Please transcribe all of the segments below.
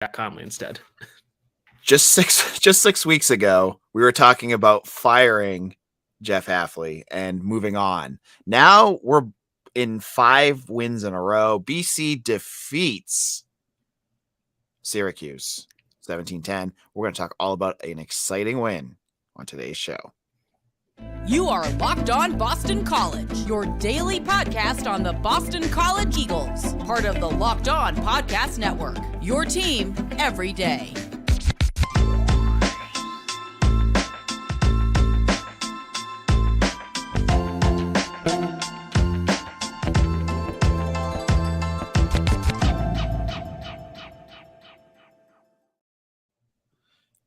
Jack Conley instead. Just 6 weeks ago, we were talking about firing Jeff Hafley and moving on. Now we're in 5 wins in a row. BC defeats Syracuse 17-10. We're going to talk all about an exciting win on today's show. You are Locked On Boston College, your daily podcast on the Boston College Eagles, part of the Locked On Podcast Network, your team every day.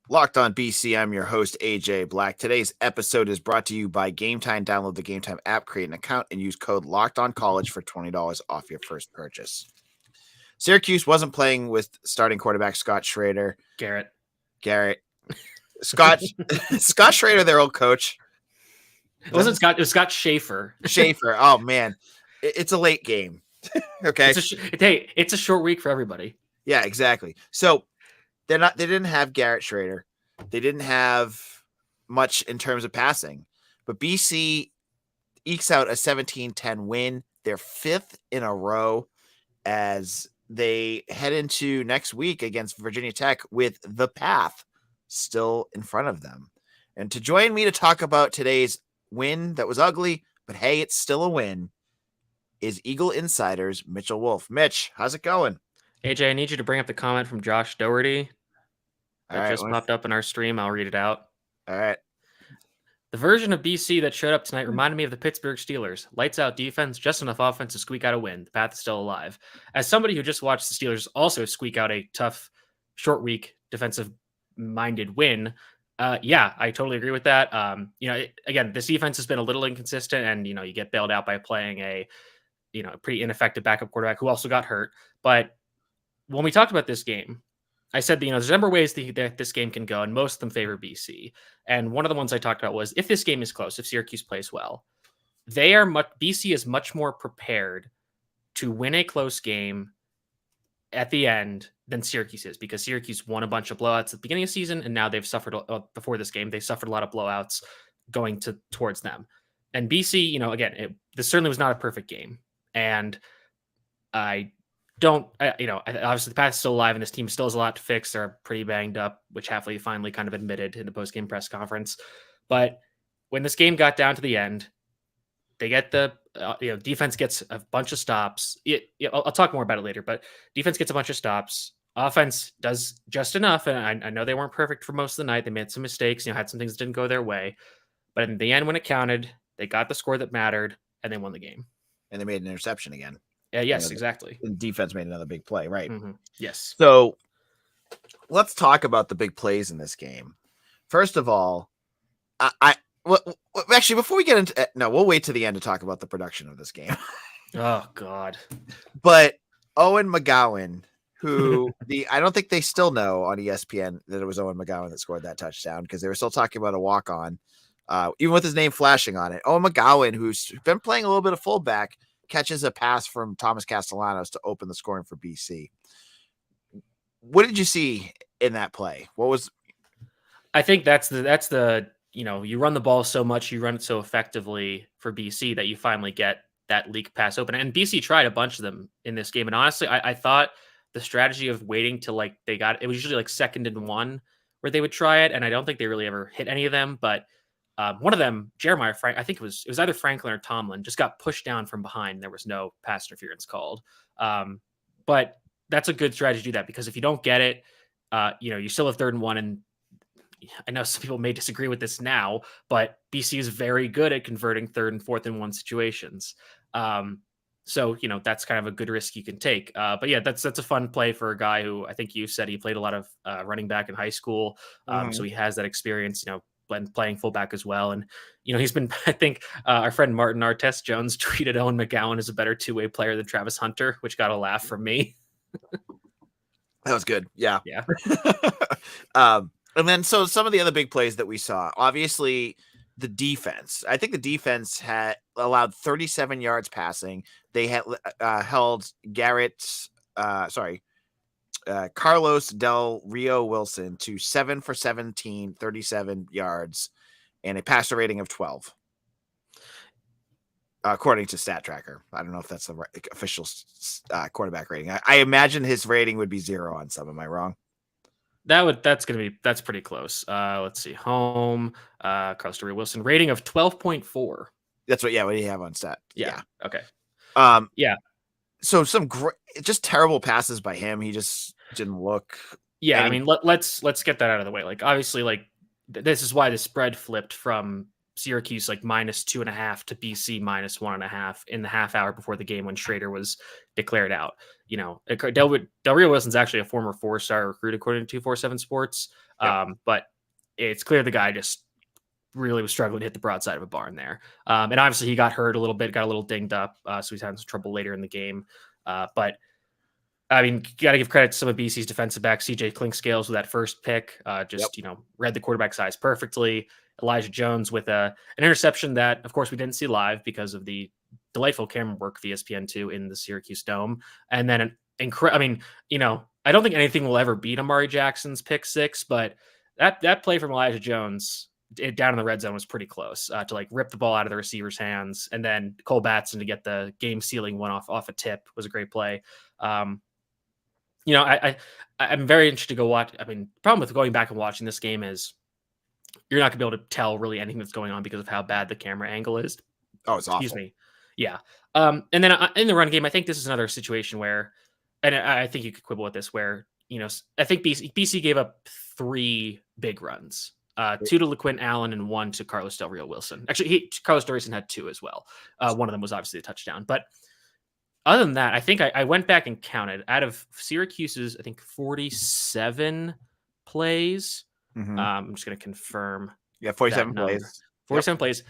Locked On BC, I'm your host, AJ Black. Today's episode is brought to you by Gametime. Download the Gametime app, create an account, and use code LOCKEDONCollege for $20 off your first purchase. Syracuse wasn't playing with starting quarterback Scott Schrader. Garrett. Scott Schrader, their old coach. It wasn't Scott. It was Scott Schaefer. Oh, man. It's a late game. Okay. It's a short week for everybody. Yeah, exactly. So they didn't have Garrett Schrader. They didn't have much in terms of passing, but BC ekes out a 17-10 win. Their 5th in a row as they head into next week against Virginia Tech with the path still in front of them. And to join me to talk about today's win that was ugly, but hey, it's still a win, is Eagle Insider's Mitchell Wolf. Mitch, how's it going? AJ, I need you to bring up the comment from Josh Doherty that just popped up in our stream. I'll read it out. All right. The version of BC that showed up tonight reminded me of the Pittsburgh Steelers. Lights out defense, just enough offense to squeak out a win. The path is still alive. As somebody who just watched the Steelers also squeak out a tough, short week, defensive-minded win, yeah, I totally agree with that. Again, this defense has been a little inconsistent, and you get bailed out by playing a pretty ineffective backup quarterback who also got hurt. But when we talked about this game, I said, there's a number of ways that this game can go, and most of them favor BC. And one of the ones I talked about was if this game is close, if Syracuse plays well, BC is much more prepared to win a close game at the end than Syracuse is, because Syracuse won a bunch of blowouts at the beginning of the season, and now they've suffered before this game. They suffered a lot of blowouts going towards them. And BC, this certainly was not a perfect game, and obviously the path is still alive and this team still has a lot to fix. They're pretty banged up, which Hafley finally kind of admitted in the post-game press conference. But when this game got down to the end, they get defense gets a bunch of stops. I'll talk more about it later, but defense gets a bunch of stops. Offense does just enough. And I know they weren't perfect for most of the night. They made some mistakes, had some things that didn't go their way. But in the end, when it counted, they got the score that mattered and they won the game. And they made an interception again. Yes, exactly. And defense made another big play, right? Mm-hmm. Yes. So let's talk about the big plays in this game. First of all, actually, before we get into we'll wait to the end to talk about the production of this game. Oh God! But Owen McGowan, who I don't think they still know on ESPN that it was Owen McGowan that scored that touchdown, because they were still talking about a walk-on, even with his name flashing on it. Owen McGowan, who's been playing a little bit of fullback, catches a pass from Thomas Castellanos to open the scoring for BC. What did you see in that play? I think that's the you run the ball so much, you run it so effectively for BC that you finally get that leak pass open. And BC tried a bunch of them in this game. And honestly, I thought the strategy of waiting till it was usually 2nd and 1 where they would try it. And I don't think they really ever hit any of them, but one of them, Jeremiah Frank, I think it was either Franklin or Tomlin, just got pushed down from behind. There was no pass interference called. But that's a good strategy to do that, because if you don't get it, you still have 3rd and 1. And I know some people may disagree with this now, but BC is very good at converting 3rd and 4th and 1 situations. So, that's kind of a good risk you can take. But yeah, that's a fun play for a guy who, I think you said he played a lot of running back in high school. So he has that experience, playing fullback as well. And, he's been, I think our friend Martin Artest Jones tweeted Owen McGowan is a better two-way player than Travis Hunter, which got a laugh from me. That was good. Yeah. Yeah. And then, so some of the other big plays that we saw, obviously the defense. I think the defense had allowed 37 yards passing. They had held Carlos Del Rio Wilson to 7 for 17, 37 yards, and a passer rating of 12. According to Stat Tracker. I don't know if that's the official quarterback rating. I imagine his rating would be 0 on some. Am I wrong? That's pretty close. Let's see. Home, Carlos Del Rio Wilson, rating of 12.4. That's what do you have on Stat? Yeah. Okay. Yeah. So some just terrible passes by him. He just didn't look. Yeah, I mean, let's get that out of the way. Like, obviously, like this is why the spread flipped from Syracuse like -2.5 to BC -1.5 in the half hour before the game when Schrader was declared out. You know, Del Rio Wilson's actually a former 4-star recruit according to 247 Sports. But it's clear the guy just really was struggling to hit the broadside of a barn there. And obviously he got hurt a little bit, got a little dinged up. So he's having some trouble later in the game. But I mean, you got to give credit to some of BC's defensive backs. CJ Clinkscales with that first pick, read the quarterback size perfectly. Elijah Jones with an interception that, of course, we didn't see live because of the delightful camera work of ESPN2 in the Syracuse Dome. And then I don't think anything will ever beat Amari Jackson's pick 6, but that play from Elijah Jones down in the red zone was pretty close to like rip the ball out of the receiver's hands. And then Cole Batson to get the game sealing one off a tip was a great play. I'm very interested to go watch. I mean, the problem with going back and watching this game is you're not gonna be able to tell really anything that's going on because of how bad the camera angle is. Oh, it's awful. Excuse me. Yeah. And then in the run game, I think this is another situation where, and I think you could quibble with this, where, I think BC gave up 3 big runs, 2 to LaQuint Allen and 1 to Carlos Del Rio Wilson. Actually, Carlos Del Rio Wilson had 2 as well. One of them was obviously a touchdown, but other than that, I think I went back and counted out of Syracuse's, I think 47 plays. Mm-hmm. I'm just going to confirm. Yeah, 47 plays. 47 plays.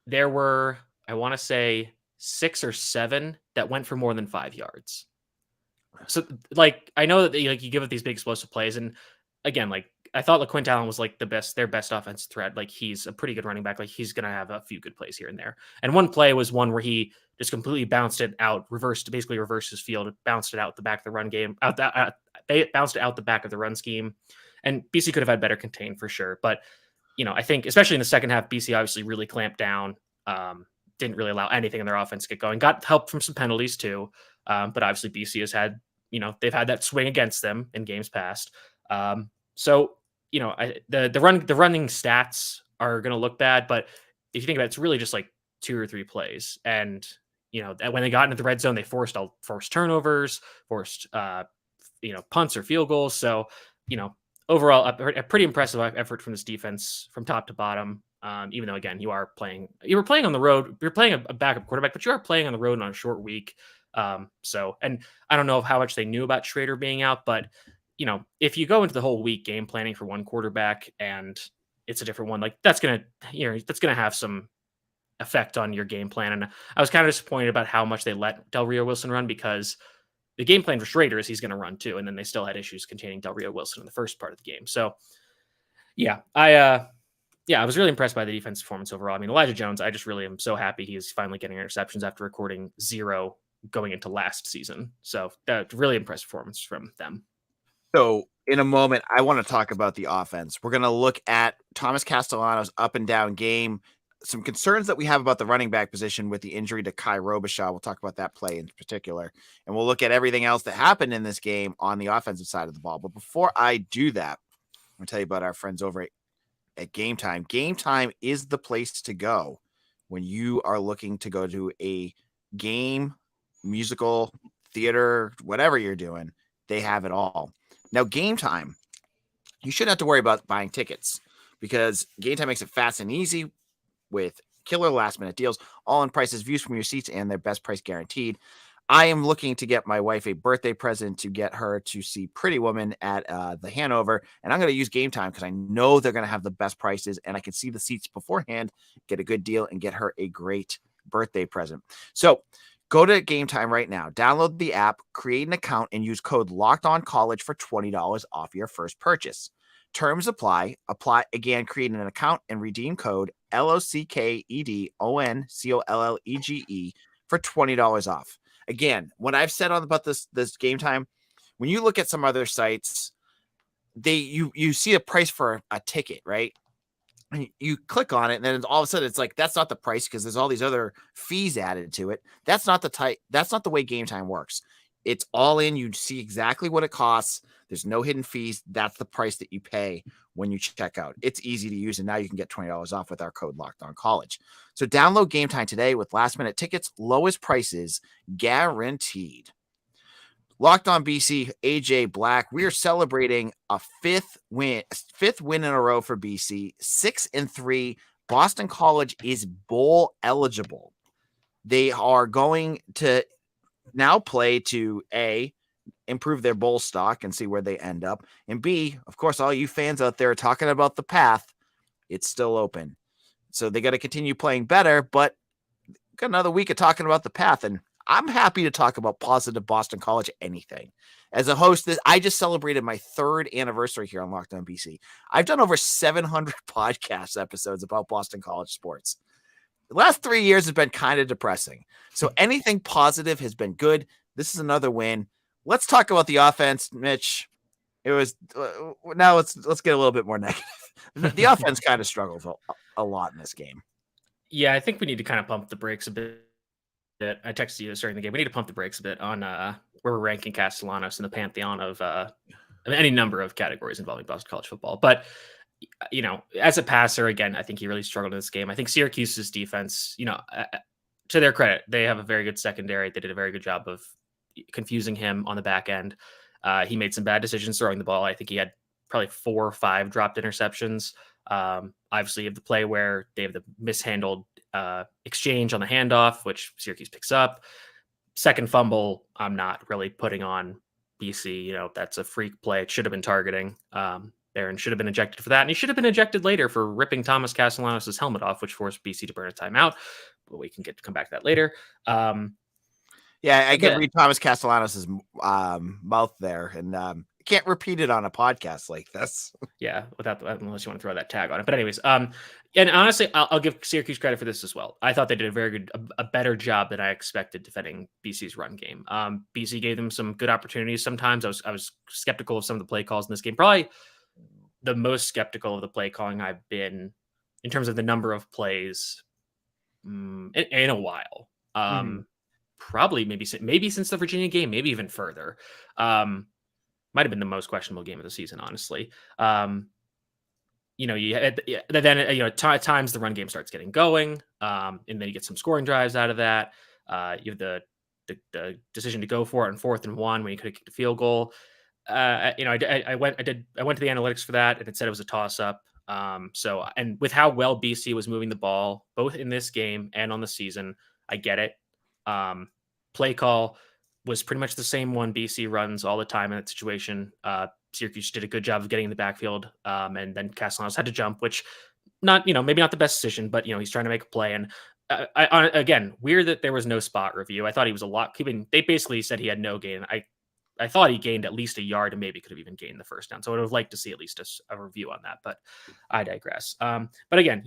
There were, I want to say, 6 or 7 that went for more than 5 yards. So, like, I know that you give up these big explosive plays, and again, like, I thought LaQuint Allen was like their best offensive threat. Like, he's a pretty good running back. Like, he's going to have a few good plays here and there. And one play was one where he just completely bounced it out, reversed his field, bounced it out the back of the run game, bounced it out the back of the run scheme. And BC could have had better contain for sure. But, I think especially in the second half, BC obviously really clamped down, didn't really allow anything in their offense to get going. Got help from some penalties too. But obviously BC has had, they've had that swing against them in games past. So, the running stats are going to look bad. But if you think about it, it's really just like 2 or 3 plays. And, when they got into the red zone, they forced turnovers, forced, punts or field goals. So, overall, a pretty impressive effort from this defense from top to bottom. Even though, again, you were playing on the road, you're playing a backup quarterback, but you are playing on the road on a short week. And I don't know how much they knew about Schrader being out, but if you go into the whole week game planning for one quarterback and it's a different one, like that's gonna have some effect on your game plan. And I was kind of disappointed about how much they let Del Rio Wilson run, because the game plan for Schrader is he's going to run too. And then they still had issues containing Del Rio Wilson in the first part of the game. So yeah, I was really impressed by the defense performance overall. I mean, Elijah Jones, I just really am so happy he's finally getting interceptions after recording 0 going into last season. So that really impressive performance from them. So in a moment, I want to talk about the offense. We're going to look at Thomas Castellanos' up and down game, some concerns that we have about the running back position with the injury to Kai Robichaud. We'll talk about that play in particular, and we'll look at everything else that happened in this game on the offensive side of the ball. But before I do that, I'm going to tell you about our friends over at Gametime. Gametime is the place to go when you are looking to go to a game, musical, theater, whatever you're doing. They have it all. Now, Gametime, you shouldn't have to worry about buying tickets, because Gametime makes it fast and easy with killer last-minute deals, all-in prices, views from your seats, and their best price guaranteed. I am looking to get my wife a birthday present to get her to see Pretty Woman at the Hanover, and I'm going to use Gametime because I know they're going to have the best prices, and I can see the seats beforehand, get a good deal, and get her a great birthday present. So go to Gametime right now, download the app, create an account, and use code LOCKEDONCollege for $20 off your first purchase. Terms apply. Again, create an account and redeem code LOCKEDONCOLLEGE for $20 off. Again, what I've said about this Gametime, when you look at some other sites, you see a price for a ticket, right? And you click on it, and then all of a sudden it's like, that's not the price because there's all these other fees added to it. That's not the way Gametime works. It's all in. You see exactly what it costs. There's no hidden fees. That's the price that you pay when you check out. It's easy to use, and now you can get $20 off with our code LOCKEDONCollege. So download Gametime today with last-minute tickets, lowest prices guaranteed. Locked On BC, AJ Black. We are celebrating a fifth win in a row for BC. 6-3. Boston College is bowl eligible. They are going to now play to A, improve their bowl stock and see where they end up, and B, of course, all you fans out there are talking about the path. It's still open, so they got to continue playing better. But got another week of talking about the path, and I'm happy to talk about positive Boston College anything. As a host, I just celebrated my 3rd anniversary here on Locked On BC. I've done over 700 podcast episodes about Boston College sports. The last 3 years have been kind of depressing, so anything positive has been good. This is another win. Let's talk about the offense, Mitch. It was now let's get a little bit more negative. The offense kind of struggled a lot in this game. Yeah, I think we need to kind of pump the brakes a bit. I texted you this during the game. We need to pump the brakes a bit on where we're ranking Castellanos in the pantheon of any number of categories involving Boston College football. But, you know, as a passer, again, I think he really struggled in this game. I think Syracuse's defense, you know, to their credit, they have a very good secondary. They did a very good job of confusing him on the back end. He made some bad decisions throwing the ball. I think he had probably 4 or 5 dropped interceptions. Obviously, you have the play where they have the mishandled exchange on the handoff, which Syracuse picks up. Second fumble, I'm not really putting on BC. You know, that's a freak play. It should have been targeting there and should have been ejected for that. And he should have been ejected later for ripping Thomas Castellanos' helmet off, which forced BC to burn a timeout. But we can come back to that later. Yeah, I can read Thomas Castellanos' mouth there, and can't repeat it on a podcast like this. Yeah, unless you want to throw that tag on it. But anyways, and honestly, I'll give Syracuse credit for this as well. I thought they did a better job than I expected defending BC's run game. BC gave them some good opportunities. Sometimes I was skeptical of some of the play calls in this game. Probably the most skeptical of the play calling I've been in terms of the number of plays in a while. Probably maybe since the Virginia game, maybe even further. Might have been the most questionable game of the season, honestly. You know, at times the run game starts getting going, and then you get some scoring drives out of that. You have the decision to go for it on 4th and 1 when you could have kicked a field goal. I went to the analytics for that, and it said it was a toss up. So, and with how well BC was moving the ball, both in this game and on the season, I get it. Play call was pretty much the same one BC runs all the time in that situation. Syracuse did a good job of getting in the backfield, and then Castellanos had to jump, which maybe not the best decision, but he's trying to make a play. And again, weird that there was no spot review. I thought he was a lot. They basically said he had no gain. I thought he gained at least a yard and maybe could have even gained the first down. So I would have liked to see at least a review on that, but I digress. But again,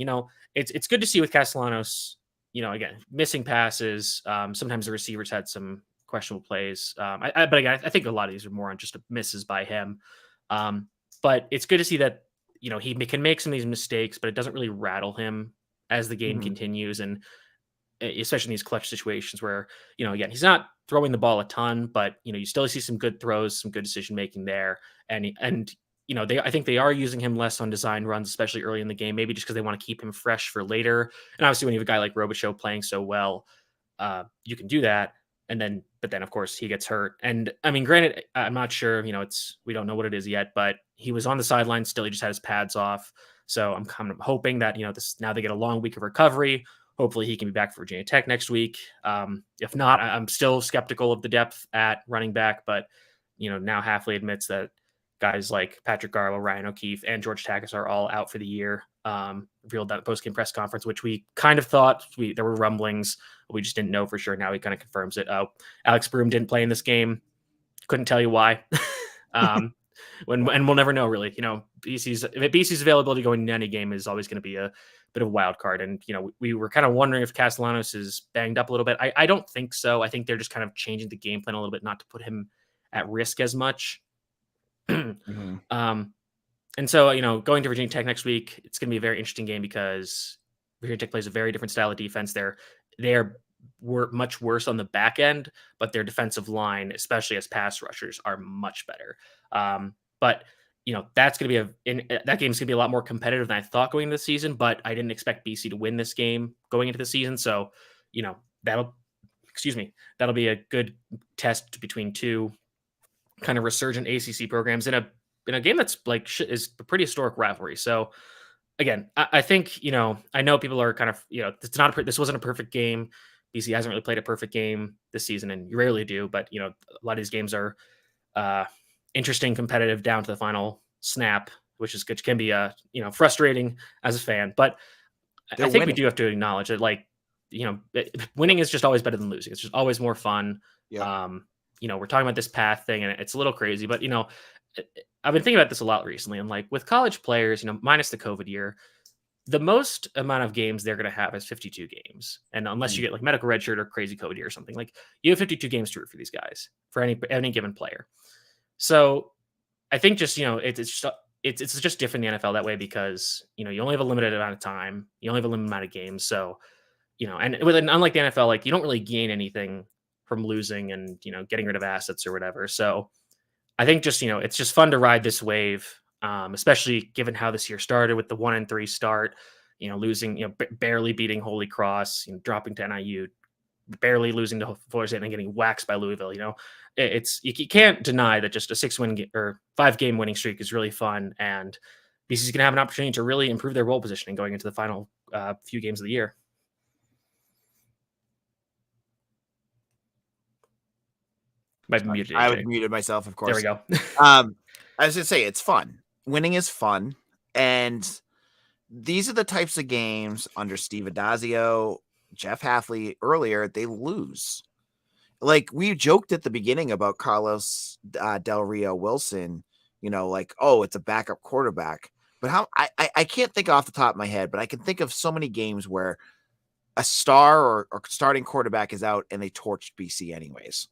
it's good to see with Castellanos, again, missing passes. Sometimes the receivers had some questionable plays. But again, I think a lot of these are more on just misses by him. But it's good to see that, he can make some of these mistakes, but it doesn't really rattle him as the game continues. And especially in these clutch situations where, again, he's not throwing the ball a ton, but, you still see some good throws, some good decision-making there. And I think they are using him less on design runs, especially early in the game, maybe just because they want to keep him fresh for later. And obviously when you have a guy like Robichaux playing so well, you can do that. But then of course he gets hurt. And I mean, granted, I'm not sure, we don't know what it is yet, but he was on the sideline still. He just had his pads off. So I'm kind of hoping that, now they get a long week of recovery. Hopefully he can be back for Virginia Tech next week. If not, I'm still skeptical of the depth at running back, but now Hafley admits that guys like Patrick Garlow, Ryan O'Keefe, and George Takis are all out for the year. Revealed that post-game press conference, which we kind of thought there were rumblings. We just didn't know for sure. Now he kind of confirms it. Alex Broom didn't play in this game. Couldn't tell you why. And we'll never know really. BC's availability going into any game is always going to be a bit of a wild card. And, we were kind of wondering if Castellanos is banged up a little bit. I don't think so. I think they're just kind of changing the game plan a little bit, not to put him at risk as much. Mhm. And so, going to Virginia Tech next week, it's going to be a very interesting game because Virginia Tech plays a very different style of defense. Were much worse on the back end, but their defensive line, especially as pass rushers, are much better. But that's going to be that game's going to be a lot more competitive than I thought going into the season. But I didn't expect BC to win this game going into the season, so that'll be a good test between two kind of resurgent ACC programs in a game that's is a pretty historic rivalry. So again, I think, I know people are kind of, this wasn't a perfect game. BC hasn't really played a perfect game this season, and you rarely do, but a lot of these games are interesting, competitive down to the final snap, which can be frustrating as a fan. But I think we do have to acknowledge that, winning is just always better than losing. It's just always more fun. Yeah. We're talking about this path thing, and it's a little crazy, but I've been thinking about this a lot recently, and with college players, minus the COVID year, the most amount of games they're going to have is 52 games. And unless you get medical redshirt or crazy COVID year or something, you have 52 games to root for these guys for any given player. So I think just, it's just different in the NFL that way because, you only have a limited amount of time. You only have a limited amount of games. So, and unlike the NFL, you don't really gain anything from losing and, getting rid of assets or whatever. So I think just, it's just fun to ride this wave, especially given how this year started with the 1-3 start, losing, barely beating Holy Cross, dropping to NIU, barely losing to Florida State and then getting waxed by Louisville. You can't deny that just a 5-game winning streak is really fun, and BC's going to have an opportunity to really improve their role positioning going into the final few games of the year. I muted myself, of course. There we go. I was going to say, it's fun. Winning is fun. And these are the types of games under Steve Adazio, Jeff Hafley earlier, they lose. We joked at the beginning about Carlos Del Rio Wilson, it's a backup quarterback. But I can't think off the top of my head, but I can think of so many games where a star or starting quarterback is out and they torched BC anyways.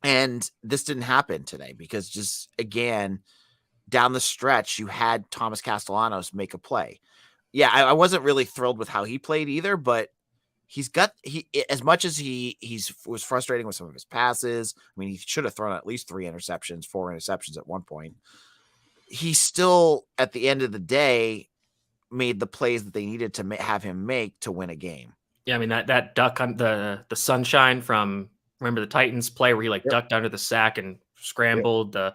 And this didn't happen today because just, again, down the stretch, you had Thomas Castellanos make a play. Yeah, I wasn't really thrilled with how he played either, but as much as he was frustrating with some of his passes. I mean, he should have thrown at least 4 interceptions at one point. He still, at the end of the day, made the plays that they needed to have him make to win a game. Yeah, I mean, that duck on the sunshine from, remember the Titans play where he ducked under the sack and scrambled the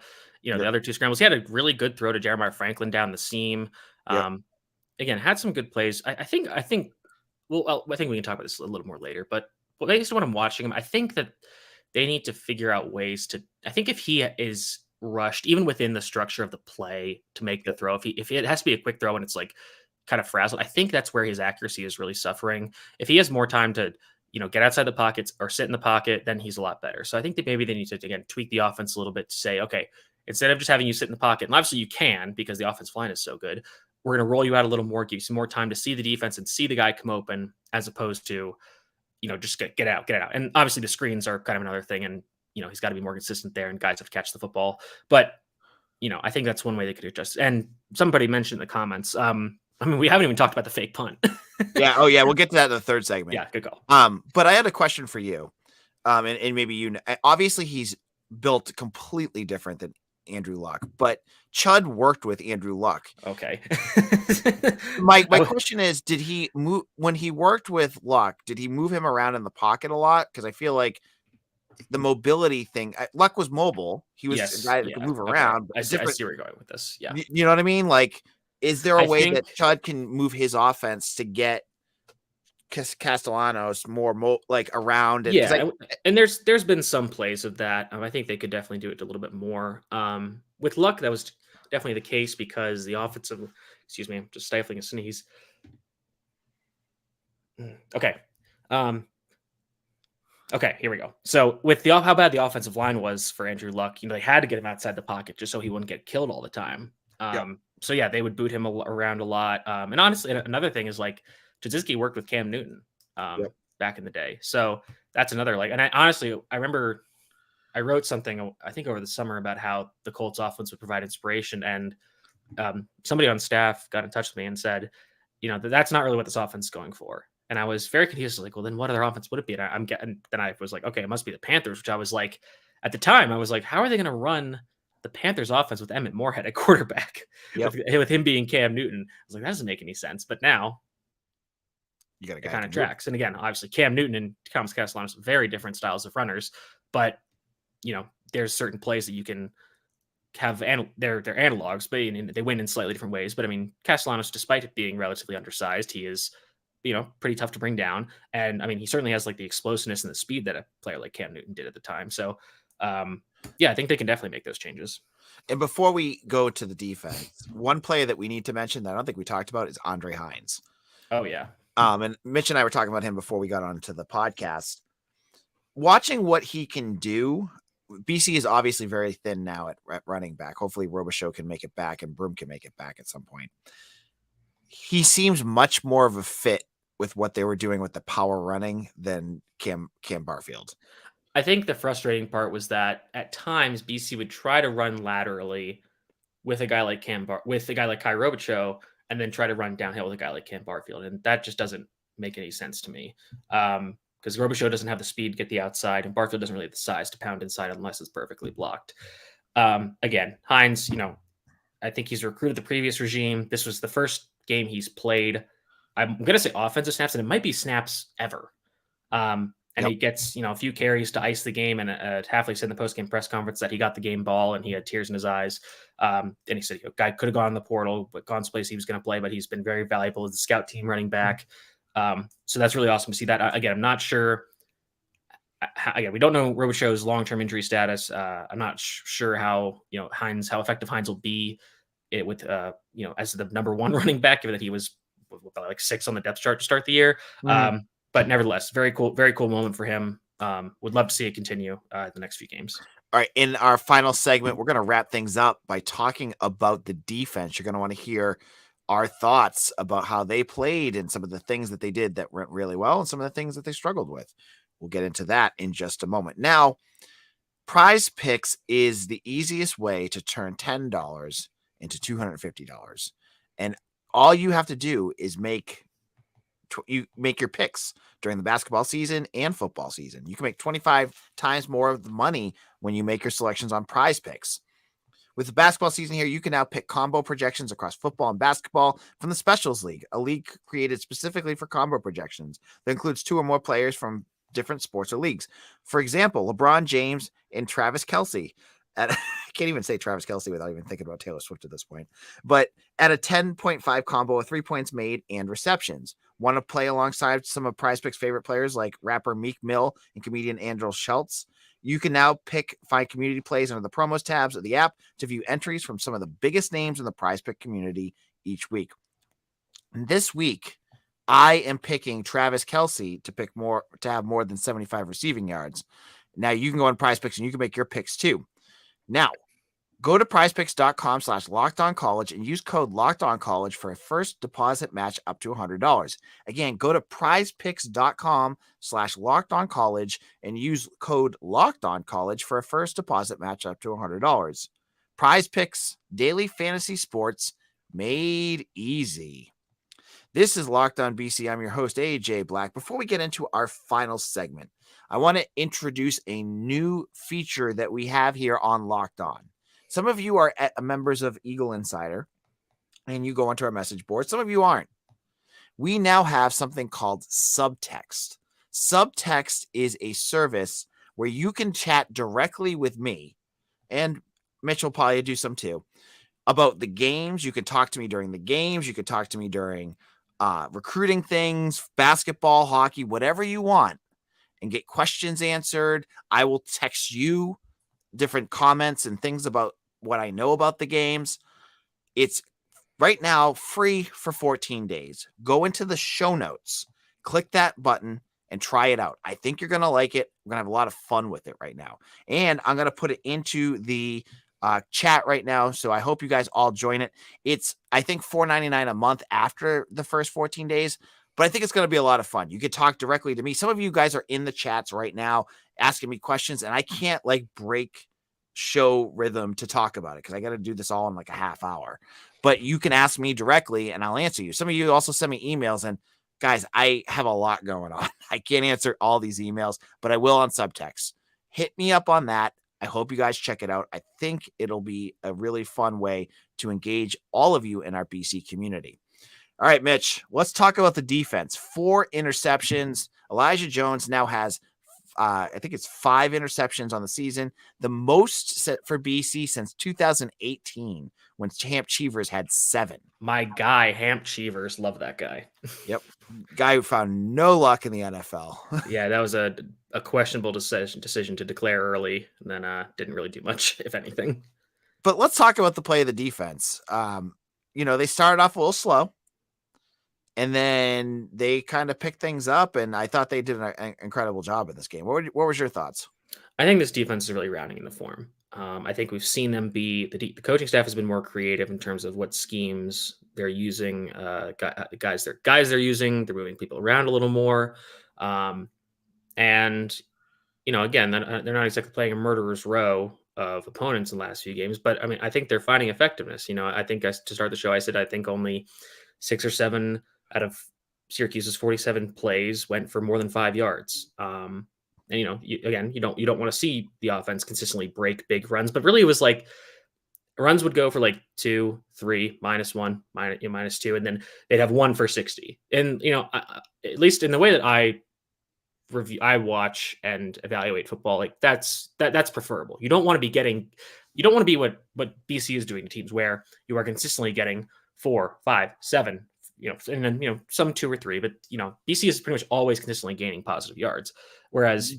other 2 scrambles. He had a really good throw to Jeremiah Franklin down the seam. Again, had some good plays. I think we can talk about this a little more later, but based on what I'm watching him, I think that they need to figure out ways to, I think if he is rushed, even within the structure of the play to make the throw, if it has to be a quick throw and it's kind of frazzled, I think that's where his accuracy is really suffering. If he has more time to, get outside the pockets or sit in the pocket, then he's a lot better. So I think that maybe they need to, again, tweak the offense a little bit to say, okay, instead of just having you sit in the pocket, and obviously you can because the offensive line is so good, we're going to roll you out a little more, give you some more time to see the defense and see the guy come open, as opposed to, just get out. And obviously the screens are kind of another thing, and, he's got to be more consistent there, and guys have to catch the football. But, I think that's one way they could adjust. And somebody mentioned in the comments, we haven't even talked about the fake punt. Yeah. Oh, yeah. We'll get to that in the third segment. Yeah, good call. But I had a question for you. And maybe obviously he's built completely different than Andrew Luck, but Chud worked with Andrew Luck. Okay. My question is, did he move when he worked with Luck? Did he move him around in the pocket a lot? Because I feel like the mobility thing, Luck was mobile. He was a guy that could move around. I see where you're going with this. Yeah. You know what I mean? Is there a way that Chud can move his offense to get Castellanos more around? And there's been some plays of that. I think they could definitely do it a little bit more. With Luck, that was definitely the case because the offensive. Excuse me, I'm just stifling a sneeze. Okay. Okay, here we go. So with how bad the offensive line was for Andrew Luck, they had to get him outside the pocket just so he wouldn't get killed all the time. So yeah, they would boot him around a lot. And honestly, another thing is Trubisky worked with Cam Newton back in the day. So that's another and I remember I wrote something, I think over the summer, about how the Colts offense would provide inspiration. And somebody on staff got in touch with me and said, that's not really what this offense is going for. And I was very confused. Like, well, then what other offense would it be? And then I was like, okay, it must be the Panthers, which I was like, at the time, I was like, how are they going to run the Panthers offense with Emmett Morehead at quarterback? Yep. with him being Cam Newton? I was like, that doesn't make any sense. But now you got a guy it kind of tracks. And again, obviously Cam Newton and Thomas Castellanos, very different styles of runners, but there's certain plays that you can have, and they're analogs, but they win in slightly different ways. But I mean, Castellanos, despite it being relatively undersized, he is, pretty tough to bring down. And I mean, he certainly has like the explosiveness and the speed that a player like Cam Newton did at the time. So I think they can definitely make those changes. And before we go to the defense, one player that we need to mention that I don't think we talked about is Andre Hines. Oh yeah. And Mitch and I were talking about him before we got onto the podcast. Watching what he can do, BC is obviously very thin now at running back. Hopefully Robichaux can make it back and Broom can make it back at some point. He seems much more of a fit with what they were doing with the power running than Cam Barfield. I think the frustrating part was that at times BC would try to run laterally with a guy like with a guy like Kai Robichaux, and then try to run downhill with a guy like Cam Barfield. And that just doesn't make any sense to me. Because Robichaux doesn't have the speed to get the outside, and Barfield doesn't really have the size to pound inside unless it's perfectly blocked. Again, Hines, I think he's recruited the previous regime. This was the first game he's played. I'm going to say offensive snaps, and it might be snaps ever. And he gets, a few carries to ice the game. And Hafley said in the post-game press conference that he got the game ball and he had tears in his eyes. And he said, guy could have gone in the portal, but Gon's place he was going to play, but he's been very valuable as the scout team running back. So that's really awesome to see that. Again, I'm not sure. We don't know Robichaux's long-term injury status. I'm not sure how effective Hines will be with as the number one running back, given that he was like 6 on the depth chart to start the year. Mm-hmm. But nevertheless, very cool moment for him. Would love to see it continue the next few games. All right. In our final segment, we're going to wrap things up by talking about the defense. You're going to want to hear our thoughts about how they played and some of the things that they did that went really well and some of the things that they struggled with. We'll get into that in just a moment. Now, PrizePicks is the easiest way to turn $10 into $250. And all you have to do is make your picks during the basketball season and football season. You can make 25 times more of the money when you make your selections on PrizePicks. With the basketball season here, you can now pick combo projections across football and basketball from the Specials League, a league created specifically for combo projections that includes 2 or more players from different sports or leagues. For example, LeBron James and Travis Kelce. I can't even say Travis Kelce without even thinking about Taylor Swift at this point. But at a 10.5 combo of 3 points made and receptions. Want to play alongside some of PrizePicks' favorite players like rapper Meek Mill and comedian Andrew Schultz? You can now find community plays under the promos tabs of the app to view entries from some of the biggest names in the PrizePick community each week. And this week, I am picking Travis Kelce to have more than 75 receiving yards. Now you can go on PrizePicks and you can make your picks too. Now, go to prizepicks.com/lockedoncollege and use code LockedOnCollege for a first deposit match up to $100. Again, go to prizepicks.com/lockedoncollege and use code LockedOnCollege for a first deposit match up to $100. PrizePicks, daily fantasy sports made easy. This is Locked On BC. I'm your host, AJ Black. Before we get into our final segment, I want to introduce a new feature that we have here on Locked On. Some of you are members of Eagle Insider, and you go onto our message board. Some of you aren't. We now have something called Subtext. Subtext is a service where you can chat directly with me, and Mitch will probably do some too, about the games. You can talk to me during the games. You can talk to me during recruiting things, basketball, hockey, whatever you want, and get questions answered. I will text you different comments and things about what I know about the games. It's right now free for 14 days. Go into the show notes, click that button, and try it out. I think you're going to like it. We're going to have a lot of fun with it right now. And I'm going to put it into the chat right now. So I hope you guys all join it. It's, I think, $4.99 a month after the first 14 days. But I think it's going to be a lot of fun. You could talk directly to me. Some of you guys are in the chats right now, asking me questions, and I can't like break show rhythm to talk about it because I got to do this all in like a half hour. But you can ask me directly and I'll answer you. Some of you also send me emails, and guys, I have a lot going on. I can't answer all these emails, but I will on Subtext. Hit me up on that. I hope you guys check it out. I think it'll be a really fun way to engage all of you in our BC community. All right, Mitch, let's talk about the defense. 4 interceptions. Elijah Jones now has, I think it's 5 interceptions on the season, the most set for BC since 2018 when Hamp Cheevers had 7. My guy, Hamp Cheevers, love that guy. Yep. Guy who found no luck in the NFL. Yeah, that was a questionable decision to declare early, and then didn't really do much, if anything. But let's talk about the play of the defense. They started off a little slow, and then they kind of picked things up, and I thought they did an incredible job in this game. What was your thoughts? I think this defense is really rounding in the form. I think we've seen them be the coaching staff has been more creative in terms of what schemes they're using, guys they're using. They're moving people around a little more, and again, they're not exactly playing a murderer's row of opponents in the last few games, but I mean, I think they're finding effectiveness. I think to start the show, I said I think only 6 or 7 out of Syracuse's 47 plays went for more than 5 yards. And you don't want to see the offense consistently break big runs, but really it was like runs would go for like 2, 3, -1, -2, and then they'd have 1 for 60. And at least in the way that I watch and evaluate football, like that's preferable. You don't want to be what BC is doing to teams where you are consistently getting 4, 5, 7. And then, some 2 or 3, but, BC is pretty much always consistently gaining positive yards. Whereas,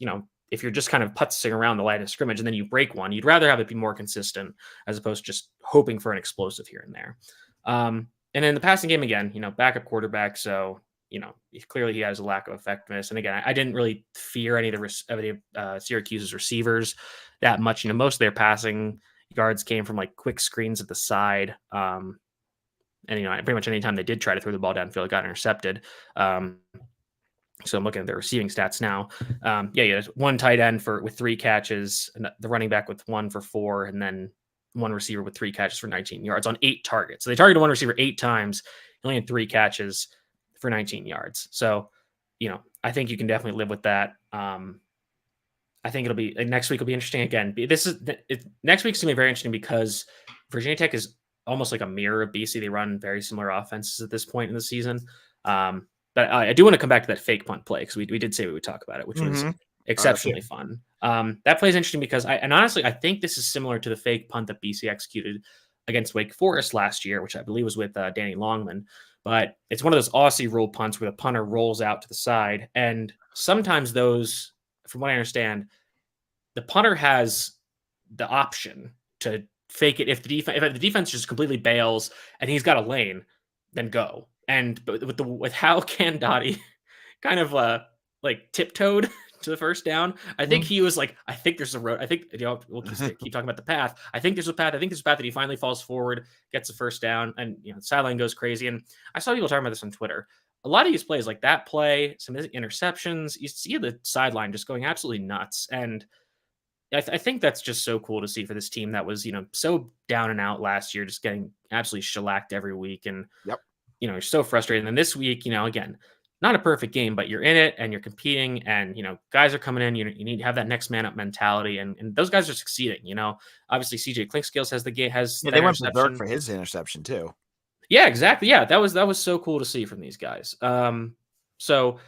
if you're just kind of putzing around the line of scrimmage and then you break one, you'd rather have it be more consistent as opposed to just hoping for an explosive here and there. And in the passing game, again, backup quarterback. So, clearly he has a lack of effectiveness. And again, I didn't really fear any of the Syracuse's receivers that much. Most of their passing yards came from like quick screens at the side. And, pretty much anytime they did try to throw the ball downfield, it got intercepted. So I'm looking at their receiving stats now. Yeah, 1 tight end with 3 catches, and the running back with 1 for 4, and then 1 receiver with 3 catches for 19 yards on 8 targets. So they targeted 1 receiver 8 times, only had 3 catches for 19 yards. So, I think you can definitely live with that. I think it'll be next week will be interesting again. Next week's gonna be very interesting because Virginia Tech is almost like a mirror of BC. They run very similar offenses at this point in the season. But I do want to come back to that fake punt play because we did say we would talk about it, which was exceptionally fun. That play is interesting because honestly, I think this is similar to the fake punt that BC executed against Wake Forest last year, which I believe was with Danny Longman. But it's one of those Aussie rule punts where the punter rolls out to the side. And sometimes those, from what I understand, the punter has the option to fake it if the defense just completely bails and he's got a lane, then go. And with how Ken Dottie kind of like tiptoed to the first down, I think he was like, I think there's a road. I think we'll keep talking about the path. I think there's a path. I think there's a path that he finally falls forward, gets the first down, and the sideline goes crazy. And I saw people talking about this on Twitter. A lot of these plays, like that play, some interceptions, you see the sideline just going absolutely nuts. And I think that's just so cool to see for this team that was so down and out last year, just getting absolutely shellacked every week. And you're so frustrated. And then this week, again, not a perfect game, but you're in it and you're competing and, guys are coming in, you need to have that next man up mentality. And those guys are succeeding, obviously CJ Klinkskills has the game, they went berserk for his interception too. Yeah, exactly. Yeah. That was so cool to see from these guys. So,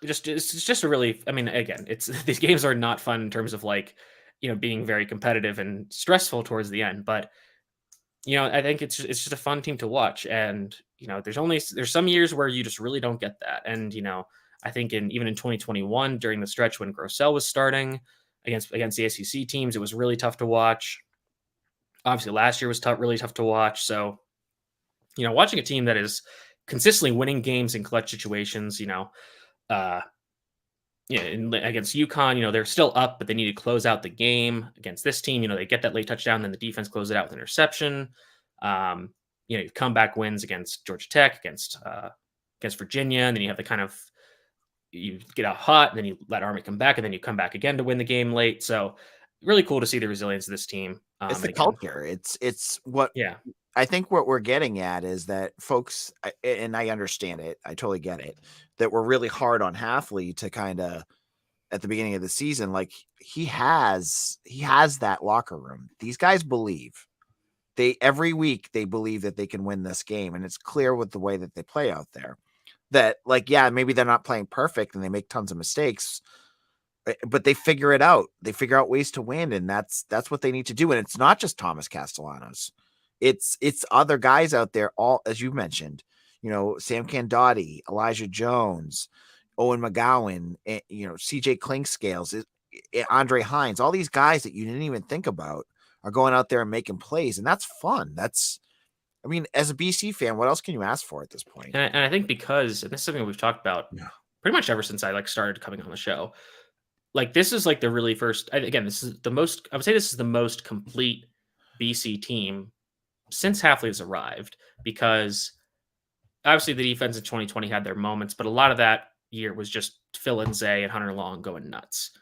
it's just a really, again, these games are not fun in terms of like, being very competitive and stressful towards the end, but I think it's just a fun team to watch. And, there's some years where you just really don't get that. And, I think even in 2021, during the stretch when Grossell was starting against the ACC teams, it was really tough to watch. Obviously last year was really tough to watch. So, watching a team that is consistently winning games in clutch situations, against UConn, they're still up, but they need to close out the game. Against this team, they get that late touchdown, then the defense closes it out with interception. You've comeback wins against Georgia Tech, against Virginia, and then you have the kind of you get out hot, and then you let Army come back, and then you come back again to win the game late. So really cool to see the resilience of this team. It's the again, culture. It's what I think what we're getting at is that folks, and I understand it, I totally get it, that we're really hard on Halfley to kind of at the beginning of the season. Like he has that locker room. These guys believe. Every week they believe that they can win this game, and it's clear with the way that they play out there that, like, yeah, maybe they're not playing perfect and they make tons of mistakes, but they figure it out. They figure out ways to win, and that's what they need to do. And it's not just Thomas Castellanos; it's other guys out there. All, as you mentioned, Sam Candotti, Elijah Jones, Owen McGowan, CJ Clinkscales, Andre Hines, all these guys that you didn't even think about are going out there and making plays, and that's fun. As a BC fan, what else can you ask for at this point? And I think because, and this is something we've talked about pretty much ever since I started coming on the show, like this is like the really first, again, this is the most, I would say this is the most complete BC team since Halfley has arrived, because obviously the defense in 2020 had their moments, but a lot of that year was just Phil Lindsay and Hunter Long going nuts.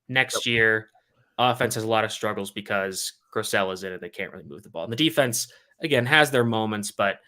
Next year, offense has a lot of struggles because Grosel is in it. They can't really move the ball. And the defense, again, has their moments, but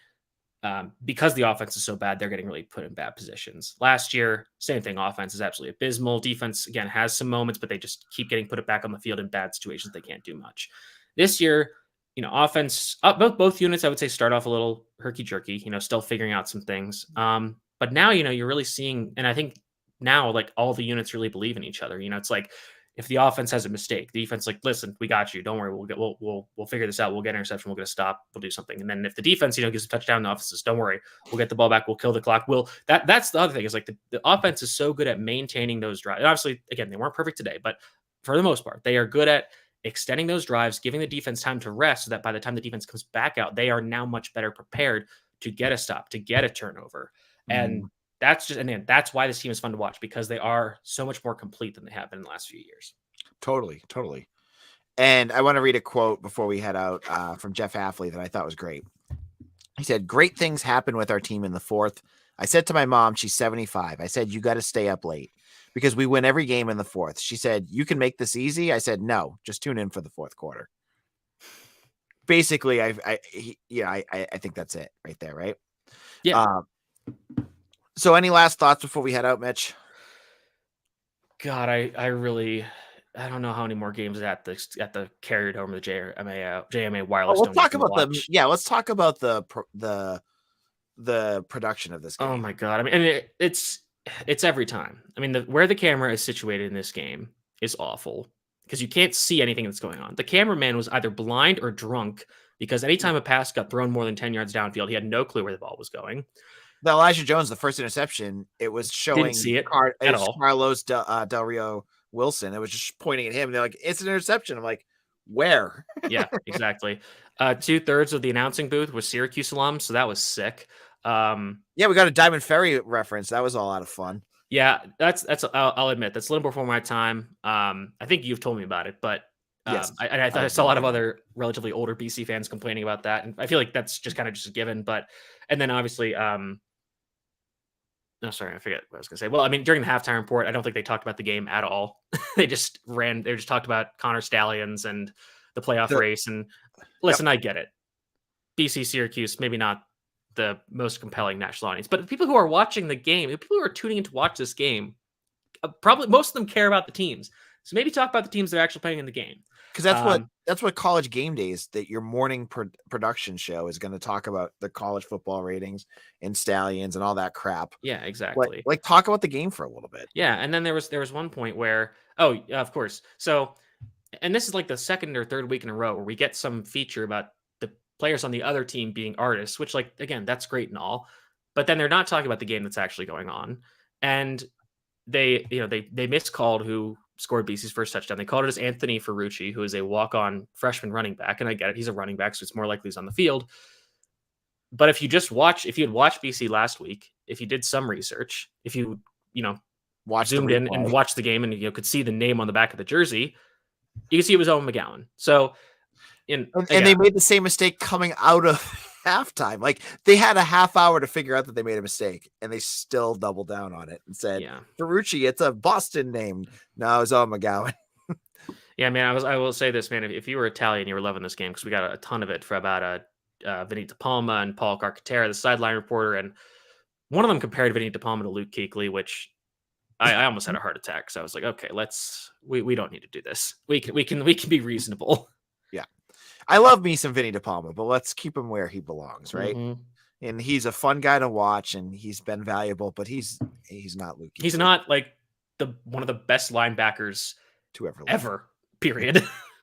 because the offense is so bad, they're getting really put in bad positions. Last year, same thing. Offense is absolutely abysmal. Defense, again, has some moments, but they just keep getting put back on the field in bad situations. They can't do much. This year, offense, both units, I would say, start off a little herky-jerky, still figuring out some things. But now, you're really seeing, and I think now, like, all the units really believe in each other. It's like, if the offense has a mistake, the defense like, listen, we got you. Don't worry. We'll figure this out. We'll get an interception. We'll get a stop. We'll do something. And then if the defense, gives a touchdown, the offense says, don't worry. We'll get the ball back. We'll kill the clock. That's the other thing is like the offense is so good at maintaining those drives. And obviously, again, they weren't perfect today, but for the most part, they are good at extending those drives, giving the defense time to rest so that by the time the defense comes back out, they are now much better prepared to get a stop, to get a turnover. And that's why this team is fun to watch, because they are so much more complete than they have been in the last few years. Totally. And I want to read a quote before we head out from Jeff Halfley that I thought was great. He said, "Great things happen with our team in the fourth. I said to my mom, she's 75. I said, you got to stay up late because we win every game in the fourth. She said, you can make this easy. I said, no, just tune in for the fourth quarter." Basically, I think that's it right there. Right. Yeah. So any last thoughts before we head out, Mitch? God, I don't know how many more games at the Carrier Dome or the JMA Wireless Dome. Let's talk about let's talk about the production of this game. Oh my God. It's every time. Where the camera is situated in this game is awful because you can't see anything that's going on. The cameraman was either blind or drunk because anytime a pass got thrown more than 10 yards downfield, he had no clue where the ball was going. The Elijah Jones, the first interception, it was showing Didn't see it at all. Carlos Del Rio Wilson. It was just pointing at him. And they're like, it's an interception. I'm like, where? Yeah, exactly. 2/3 of the announcing booth was Syracuse alums, so that was sick. Yeah, we got a Diamond Ferry reference. That was a lot of fun. Yeah, that's. I'll admit that's a little before my time. I think you've told me about it, but yes, I saw a lot of other relatively older BC fans complaining about that, and I feel like that's just kind of just a given. But and then obviously, no, sorry, I forget what I was going to say. Well, during the halftime report, I don't think they talked about the game at all. They just talked about Connor Stallions and the playoff race. And listen, I get it. BC Syracuse, maybe not the most compelling national audience, but the people who are watching the game, the people who are tuning in to watch this game, probably most of them care about the teams. So maybe talk about the teams that are actually playing in the game. Because that's what College Game Days, that your morning production show is going to talk about the college football ratings and Stallions and all that crap. Yeah, exactly. Like talk about the game for a little bit. Yeah, and then there was one point where, of course. So, and this is like the second or third week in a row where we get some feature about the players on the other team being artists, which, like, again, that's great and all, but then they're not talking about the game that's actually going on. And they miscalled who scored BC's first touchdown. They called it as Anthony Ferrucci, who is a walk-on freshman running back. And I get it. He's a running back, so it's more likely he's on the field. But if you had watched BC last week, if you did some research, if you, zoomed in and watched the game and, could see the name on the back of the jersey, you can see it was Owen McGowan. So, and they made the same mistake coming out of halftime. Like they had a half hour to figure out that they made a mistake, and they still doubled down on it and said, Yeah. Ferrucci, it's a Boston name. No, it's Owen McGowan. Yeah, man. I will say this, man. If you were Italian, you were loving this game because we got a ton of it for about Vinny DePalma and Paul Carcaterra, the sideline reporter, and one of them compared Vinny DePalma to Luke Kuechly, which I almost had a heart attack. So I was like, okay, we don't need to do this. We can be reasonable. Yeah. I love me some Vinny DePalma, but let's keep him where he belongs, right? Mhm. And he's a fun guy to watch, and he's been valuable, but he's not Luke Kuechly He's not like one of the best linebackers to ever live. ever. Period.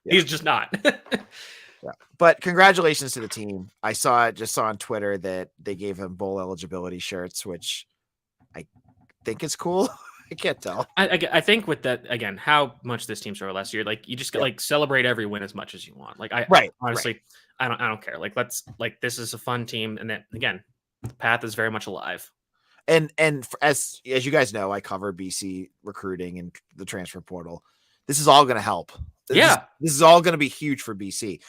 Yeah. He's just not. Yeah. But congratulations to the team. I saw on Twitter that they gave him bowl eligibility shirts, which I think is cool. I can't tell. I think with that, again, how much this team started last year, like you just like celebrate every win as much as you want. Like honestly, I don't care. Like this is a fun team, and then again, the path is very much alive. And as you guys know, I cover BC recruiting and the transfer portal. This is all going to help. This is all going to be huge for BC.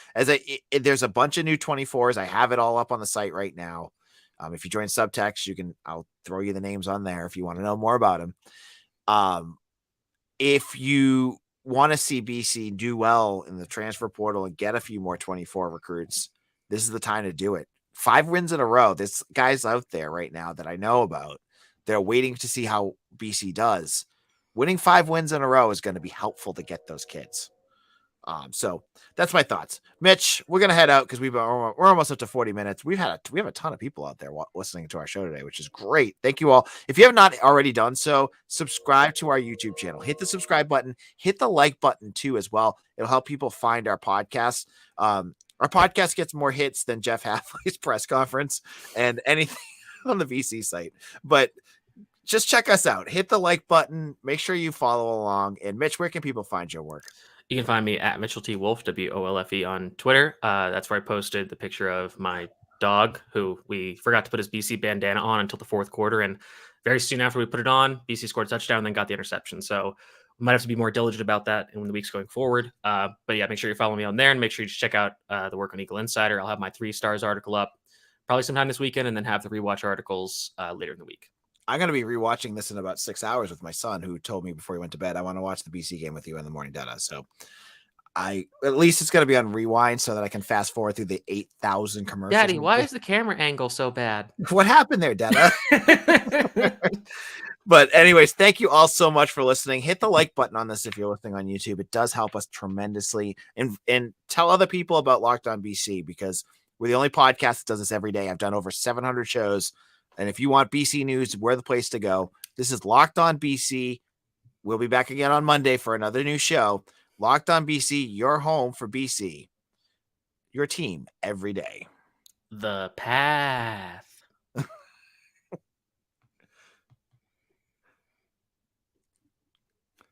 There's a bunch of new 24s. I have it all up on the site right now. If you join Subtext, I'll throw you the names on there if you want to know more about them. If you want to see BC do well in the transfer portal and get a few more 24 recruits, this is the time to do it. 5 wins in a row. There's guys out there right now that I know about. They're waiting to see how BC does. Winning 5 wins in a row is going to be helpful to get those kids. So that's my thoughts. Mitch, we're going to head out because we're almost up to 40 minutes. We have a ton of people out there listening to our show today, which is great. Thank you all. If you have not already done so, subscribe to our YouTube channel. Hit the subscribe button. Hit the like button too as well. It'll help people find our podcast. Our podcast gets more hits than Jeff Hafley's press conference and anything on the VC site. But just check us out. Hit the like button. Make sure you follow along. And Mitch, where can people find your work? You can find me at Mitchell T. Wolf, WOLFE on Twitter. That's where I posted the picture of my dog, who we forgot to put his BC bandana on until the fourth quarter. And very soon after we put it on, BC scored a touchdown and then got the interception. So we might have to be more diligent about that in the weeks going forward. But yeah, make sure you follow me on there and make sure you just check out the work on Eagle Insider. I'll have my 3 stars article up probably sometime this weekend and then have the rewatch articles later in the week. I'm going to be rewatching this in about 6 hours with my son, who told me before he went to bed, I want to watch the BC game with you in the morning, Dada. So at least it's going to be on rewind so that I can fast forward through the 8,000 commercials. Daddy, why is the camera angle so bad? What happened there, Dada? But anyways, thank you all so much for listening. Hit the like button on this if you're listening on YouTube. It does help us tremendously. And tell other people about Locked On BC, because we're the only podcast that does this every day. I've done over 700 shows. And if you want BC news, we're the place to go. This is Locked On BC. We'll be back again on Monday for another new show. Locked On BC, your home for BC. Your team every day. The path.